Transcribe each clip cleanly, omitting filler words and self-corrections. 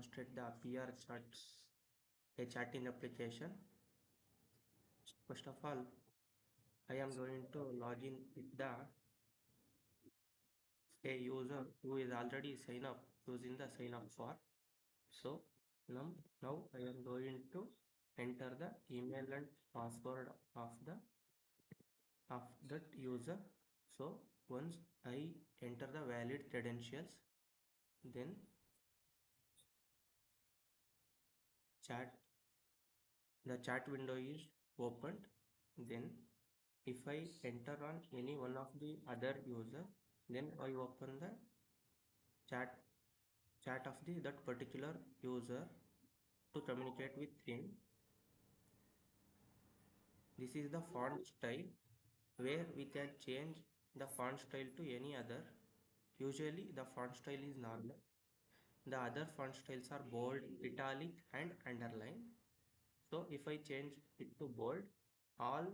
demonstrate the PRChat's a chatting application. First of all, I am going to log in with the a user who is already sign up using the sign up form. So now I am going to enter the email and password of that user. So once I enter the valid credentials, then chat the chat window is opened. Then if I enter on any one of the other user, then I open the chat of the that particular user to communicate with him. This is the font style where we can change the font style to any other. Usually the font style is normal. The other font styles are bold, italic and underline. So if I change it to bold, all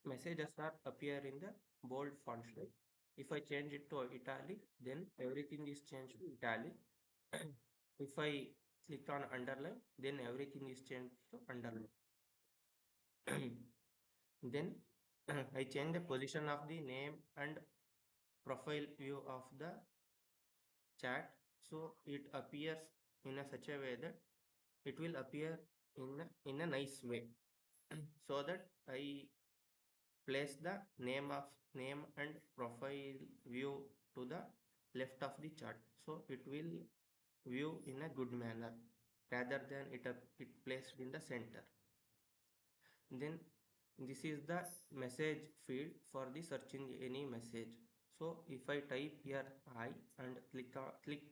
messages are appear in the bold font style. If I change it to italic, then everything is changed to italic. If I click on underline, then everything is changed to underline. Then I change the position of the name and profile view of the chat, so it appears in a such a way that it will appear in a nice way. So that I place the name and profile view to the left of the chart, so it will view in a good manner rather than it placed in the center. Then this is the message field for the searching any message. So if I type here I and click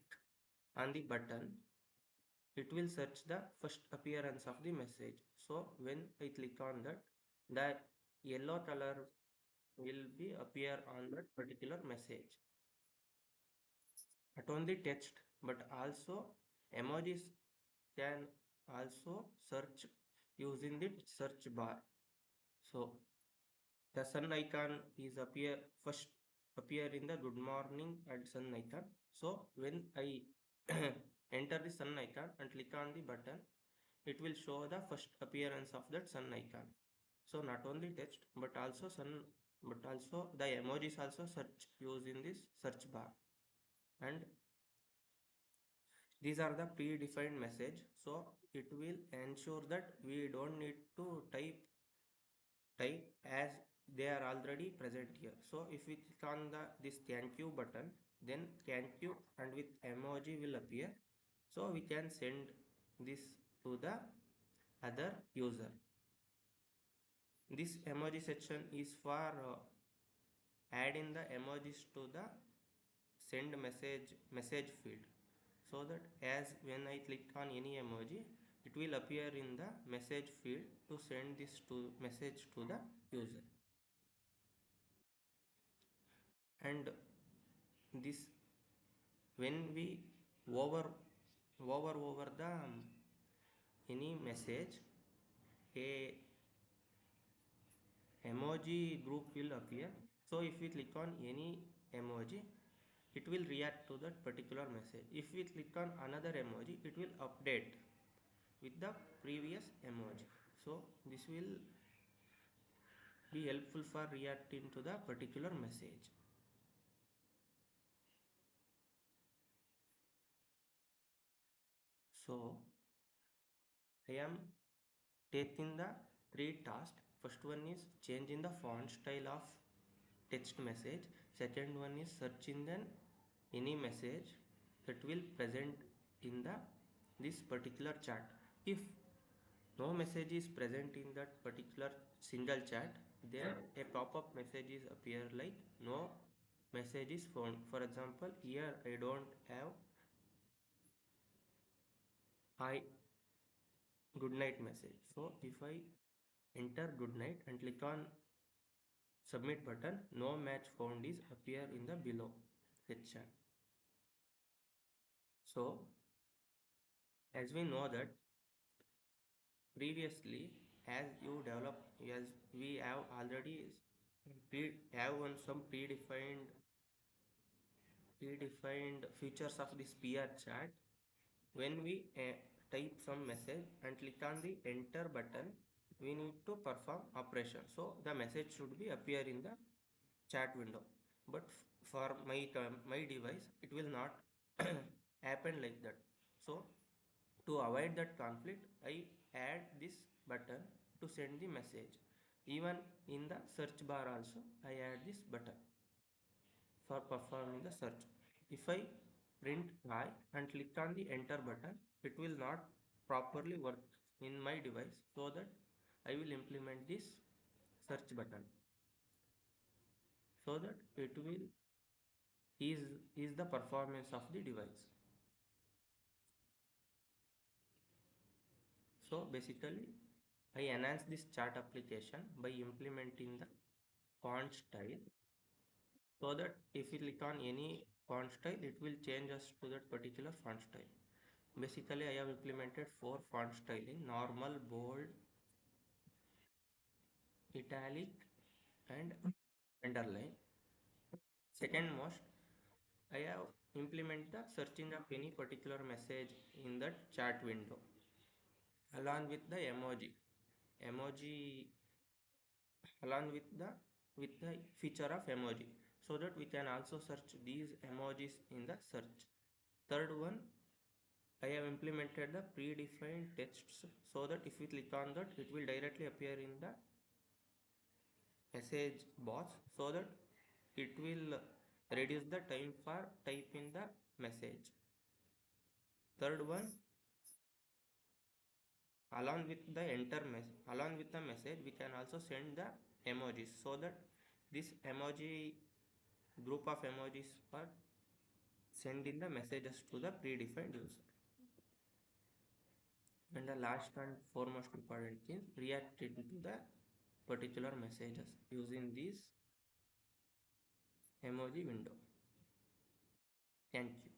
on the button, it will search the first appearance of the message. So when I click on that, the yellow color will be appear on that particular message. Not only text but also emojis can also search using the search bar. So the sun icon is appear in the good morning and sun icon. So when I enter the sun icon and click on the button, it will show the first appearance of that sun icon. So not only text but also the emojis also search using this search bar. And these are the predefined message. So it will ensure that we don't need to type as they are already present here. So if we click on this thank you button, then thank you and with emoji will appear. So we can send this to the other user. This emoji section is for adding the emojis to the send message field, so that as when I click on any emoji, it will appear in the message field to send this to message to the user. And this when we over over the any message, a emoji group will appear. So if we click on any emoji, it will react to that particular message. If we click on another emoji, it will update with the previous emoji. So this will be helpful for reacting to the particular message. So I am taking the three tasks. First one is changing the font style of text message. Second one is searching then any message that will present in the this particular chat. If no message is present in that particular single chat, then a pop-up message is appear like no message is found. For example, here I don't have I good night message. So if I enter good night and click on submit button, no match found is appear in the below section. So as we know that previously, as you develop, as we have already have on some predefined features of this PRChat. When we type some message and click on the enter button, we need to perform operation, so the message should be appear in the chat window. But for my device it will not happen like that. So to avoid that conflict, I add this button to send the message. Even in the search bar also I add this button for performing the search. If I print I and click on the enter button, it will not properly work in my device, so that I will implement this search button so that it will is the performance of the device. So basically I enhance this chat application by implementing the font style, so that if we click on any font style, it will change us to that particular font style. Basically, I have implemented four font styling: normal, bold, italic, and underline. Second most, I have implemented the searching of any particular message in that chat window along with the emoji along with the feature of emoji, so that we can also search these emojis in the search. Third one, I have implemented the predefined texts, so that if we click on that, it will directly appear in the message box, so that it will reduce the time for typing the message. Third one, along with the message, we can also send the emojis, so that this emoji group of emojis are sending the messages to the predefined user. And the last and foremost important thing, react it to the particular messages using this emoji window. Thank you.